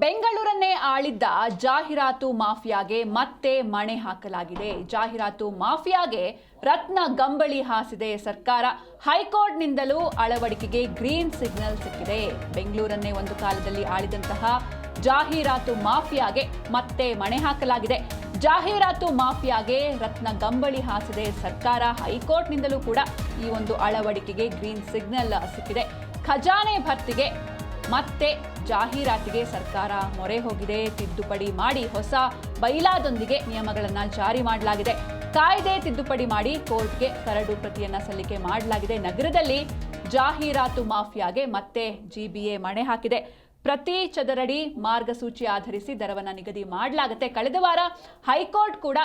ಬೆಂಗಳೂರನ್ನೇ ಆಳಿದ್ದ ಜಾಹೀರಾತು ಮಾಫಿಯಾಗೆ ಮತ್ತೆ ಮಣೆ ಹಾಕಲಾಗಿದೆ. ಜಾಹೀರಾತು ಮಾಫಿಯಾಗೆ ರತ್ನ ಗಂಬಳಿ ಹಾಸಿದೆ ಸರ್ಕಾರ. ಹೈಕೋರ್ಟ್ನಿಂದಲೂ ಅಳವಡಿಕೆಗೆ ಗ್ರೀನ್ ಸಿಗ್ನಲ್ ಸಿಕ್ಕಿದೆ. ಬೆಂಗಳೂರನ್ನೇ ಒಂದು ಕಾಲದಲ್ಲಿ ಆಳಿದಂತಹ ಜಾಹೀರಾತು ಮಾಫಿಯಾಗೆ ಮತ್ತೆ ಮಣೆ ಹಾಕಲಾಗಿದೆ. ಜಾಹೀರಾತು ಮಾಫಿಯಾಗೆ ರತ್ನ ಗಂಬಳಿ ಹಾಸಿದೆ ಸರ್ಕಾರ. ಹೈಕೋರ್ಟ್ನಿಂದಲೂ ಕೂಡ ಈ ಒಂದು ಅಳವಡಿಕೆಗೆ ಗ್ರೀನ್ ಸಿಗ್ನಲ್ ಸಿಕ್ಕಿದೆ. ಖಜಾನೆ ಭರ್ತಿಗೆ ಮತ್ತೆ ಜಾಹೀರಾತಿಗೆ ಸರ್ಕಾರ ಮೊರೆ ಹೋಗಿದೆ. ತಿದ್ದುಪಡಿ ಮಾಡಿ ಹೊಸ ಬೈಲಾದೊಂದಿಗೆ ನಿಯಮಗಳನ್ನು ಜಾರಿ ಮಾಡಲಾಗಿದೆ. ಕಾಯ್ದೆ ತಿದ್ದುಪಡಿ ಮಾಡಿ ಕೋರ್ಟ್ಗೆ ಕರಡು ಪ್ರತಿಯನ್ನ ಸಲ್ಲಿಕೆ ಮಾಡಲಾಗಿದೆ. ನಗರದಲ್ಲಿ ಜಾಹೀರಾತು ಮಾಫಿಯಾಗೆ ಮತ್ತೆ ಜಿಬಿಎ ಮಣೆ ಹಾಕಿದೆ. ಪ್ರತಿ ಚದರಡಿ ಮಾರ್ಗಸೂಚಿ ಆಧರಿಸಿ ದರವನ್ನು ನಿಗದಿ ಮಾಡಲಾಗುತ್ತೆ. ಕಳೆದ ವಾರ ಹೈಕೋರ್ಟ್ ಕೂಡ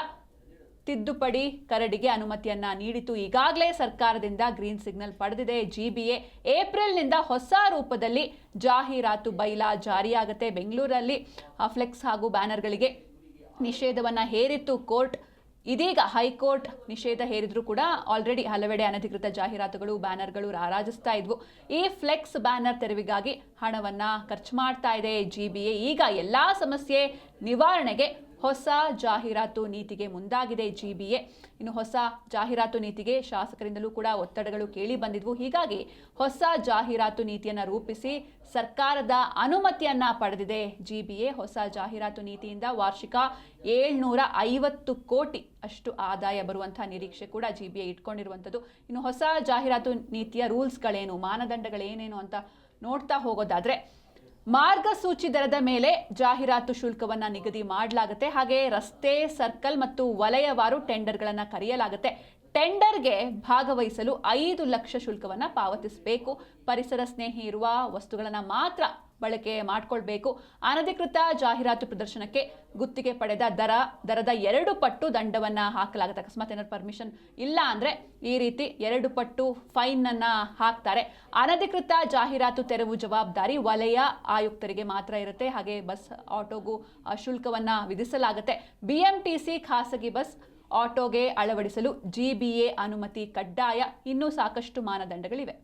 ತಿದ್ದುಪಡಿ ಕರಡಿಗೆ ಅನುಮತಿಯನ್ನ ನೀಡಿತು. ಈಗಾಗಲೇ ಸರ್ಕಾರದಿಂದ ಗ್ರೀನ್ ಸಿಗ್ನಲ್ ಪಡೆದಿದೆ ಜಿಬಿಎ. ಏಪ್ರಿಲ್ನಿಂದ ಹೊಸ ರೂಪದಲ್ಲಿ ಜಾಹೀರಾತು ಬೈಲಾ ಜಾರಿಯಾಗುತ್ತೆ. ಬೆಂಗಳೂರಲ್ಲಿ ಫ್ಲೆಕ್ಸ್ ಹಾಗೂ ಬ್ಯಾನರ್ಗಳಿಗೆ ನಿಷೇಧವನ್ನ ಹೇರಿತ್ತು ಕೋರ್ಟ್. ಇದೀಗ ಹೈಕೋರ್ಟ್ ನಿಷೇಧ ಹೇರಿದ್ರು ಕೂಡ ಆಲ್ರೆಡಿ ಹಲವೆಡೆ ಅನಧಿಕೃತ ಜಾಹೀರಾತುಗಳು ಬ್ಯಾನರ್ಗಳು ರಾರಾಜಿಸ್ತಾ ಇದ್ವು. ಈ ಫ್ಲೆಕ್ಸ್ ಬ್ಯಾನರ್ ತೆರವಿಗಾಗಿ ಹಣವನ್ನ ಖರ್ಚು ಮಾಡ್ತಾ ಇದೆ ಜಿಬಿಎ. ಈಗ ಎಲ್ಲಾ ಸಮಸ್ಯೆ ನಿವಾರಣೆಗೆ ಹೊಸ ಜಾಹೀರಾತು ನೀತಿಗೆ ಮುಂದಾಗಿದೆ ಜಿಬಿಎ. ಇನ್ನು ಹೊಸ ಜಾಹೀರಾತು ನೀತಿಗೆ ಶಾಸಕರಿಂದಲೂ ಕೂಡ ಒತ್ತಡಗಳು ಕೇಳಿ ಬಂದಿದ್ವು. ಹೀಗಾಗಿ ಹೊಸ ಜಾಹೀರಾತು ನೀತಿಯನ್ನು ರೂಪಿಸಿ ಸರ್ಕಾರದ ಅನುಮತಿಯನ್ನ ಪಡೆದಿದೆ ಜಿಬಿಎ. ಹೊಸ ಜಾಹೀರಾತು ನೀತಿಯಿಂದ ವಾರ್ಷಿಕ 750 ಕೋಟಿ ಅಷ್ಟು ಆದಾಯ ಬರುವಂತಹ ನಿರೀಕ್ಷೆ ಕೂಡ ಜಿಬಿಎ ಇಟ್ಕೊಂಡಿರುವಂಥದ್ದು. ಇನ್ನು ಹೊಸ ಜಾಹೀರಾತು ನೀತಿಯ ರೂಲ್ಸ್ಗಳೇನು, ಮಾನದಂಡಗಳೇನೇನು ಅಂತ ನೋಡ್ತಾ ಹೋಗೋದಾದ್ರೆ, ಮಾರ್ಗಸೂಚಿ ದರದ ಮೇಲೆ ಜಾಹೀರಾತು ಶುಲ್ಕವನ್ನ ನಿಗದಿ ಮಾಡಲಾಗುತ್ತೆ. ಹಾಗೆ ರಸ್ತೆ, ಸರ್ಕಲ್ ಮತ್ತು ವಲಯವಾರು ಟೆಂಡರ್ಗಳನ್ನು ಕರೆಯಲಾಗುತ್ತೆ. ಟೆಂಡರ್ಗೆ ಭಾಗವಹಿಸಲು 5 ಲಕ್ಷ ಶುಲ್ಕವನ್ನ ಪಾವತಿಸಬೇಕು. ಪರಿಸರ ಸ್ನೇಹಿ ಇರುವ ವಸ್ತುಗಳನ್ನು ಮಾತ್ರ ಬಳಕೆ ಮಾಡಿಕೊಳ್ಬೇಕು. ಅನಧಿಕೃತ ಜಾಹೀರಾತು ಪ್ರದರ್ಶನಕ್ಕೆ ಗುತ್ತಿಗೆ ಪಡೆದ ದರದ 2 ಪಟ್ಟು ದಂಡವನ್ನ ಹಾಕಲಾಗುತ್ತೆ. ಅಕಸ್ಮಾತ್ ಏನಾದ್ರು ಪರ್ಮಿಷನ್ ಇಲ್ಲ ಅಂದ್ರೆ ಈ ರೀತಿ 2 ಪಟ್ಟು ಫೈನ್ ಅನ್ನ ಹಾಕ್ತಾರೆ. ಅನಧಿಕೃತ ಜಾಹೀರಾತು ತೆರವು ಜವಾಬ್ದಾರಿ ವಲಯ ಆಯುಕ್ತರಿಗೆ ಮಾತ್ರ ಇರುತ್ತೆ. ಹಾಗೆ ಬಸ್ ಆಟೋಗೂ ಶುಲ್ಕವನ್ನ ವಿಧಿಸಲಾಗುತ್ತೆ. ಬಿಎಂಟಿಸಿ ಖಾಸಗಿ ಬಸ್ ಆಟೋಗೆ ಅಳವಡಿಸಲು ಜಿಬಿಎ ಅನುಮತಿ ಕಡ್ಡಾಯ. ಇನ್ನೂ ಸಾಕಷ್ಟು ಮಾನದಂಡಗಳಿವೆ.